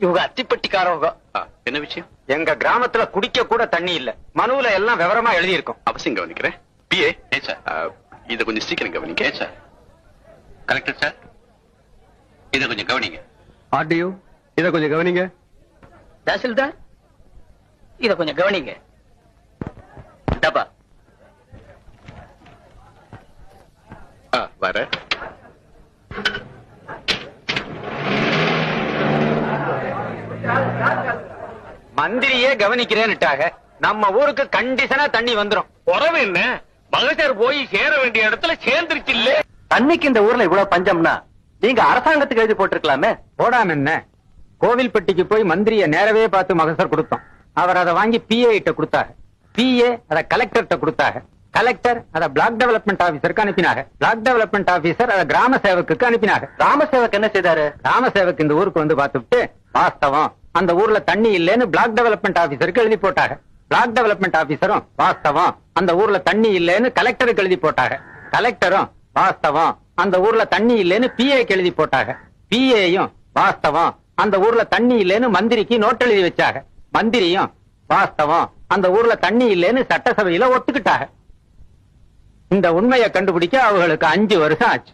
இவங்க அத்திப்பட்டிக்காரவங்க. என்ன விஷயம்? எங்க கிராமத்துல குடிக்க கூட தண்ணி இல்ல. மனுவுல எல்லாம் விவரமா எழுதி இருக்கும். அவசியம் கவனிக்கிறேன். பிஏ சார், இத கொஞ்சம் சீக்கிரம் கவனிங்க. சார், கலெக்டர் சார், இத கொஞ்சம் கவனிங்க. ஆர்டிஓ, இத கொஞ்சம் கவனிங்க. தாசில்தார், இத கொஞ்சம் கவனிங்க. டப்பா வர மந்திரியே கவனிக்கிறேன்னுட்டாக. நம்ம ஊருக்கு கண்டிஷனா தண்ணி வந்துரும். உறவு என்ன? மகசர் போய் சேர வேண்டிய இடத்துல சேர்ந்துருச்சு இல்ல. தண்ணிக்கு இந்த ஊர்ல இவ்வளவு பஞ்சம்னா நீங்க அரசாங்கத்துக்கு எழுதி போட்டிருக்கலாமே. போடாம என்ன, கோவில்பட்டிக்கு போய் மந்திரிய நேரவே பார்த்து மகசர் கொடுத்தோம். அவர் அதை வாங்கி பிஏ கிட்ட கொடுத்தாங்க. பிஏ அதை கலெக்டர்கிட்ட கொடுத்தாங்க. கலெக்டர் அதை பிளாக் டெவலப்மெண்ட் ஆபீசருக்கு அனுப்பினாங்க. பிளாக் டெவலப்மெண்ட் ஆபீசர் அதை கிராம சேவக்கு அனுப்பினாங்க. கிராம சேவக் என்ன செய்தாரு? கிராம சேவக் இந்த ஊருக்கு வந்து பார்த்துட்டு, வாஸ்தவம் அந்த ஊர்ல தண்ணி இல்லைன்னு பிளாக் டெவலப்மெண்ட் ஆபீசருக்கு எழுதி போட்டாங்க. பிளாக் டெவலப்மெண்ட் ஆபீசரும் வாஸ்தவம் அந்த ஊர்ல தண்ணி இல்லைன்னு கலெக்டருக்கு எழுதி போட்டாங்க. கலெக்டரும் வாஸ்தவம் அந்த ஊர்ல தண்ணி இல்லைன்னு பிஏக்கு எழுதி போட்டாங்க. பிஏயும் வாஸ்தவம் அந்த ஊர்ல தண்ணி இல்லைன்னு மந்திரிக்கு நோட் எழுதி வச்சாங்க. மந்திரியும் வாஸ்தவம் அந்த ஊர்ல தண்ணி இல்லைன்னு சட்டசபையில ஒத்துக்கிட்டாங்க. இந்த உண்மையை கண்டுபிடிக்க அவங்களுக்கு 5 வருஷம் ஆச்சு.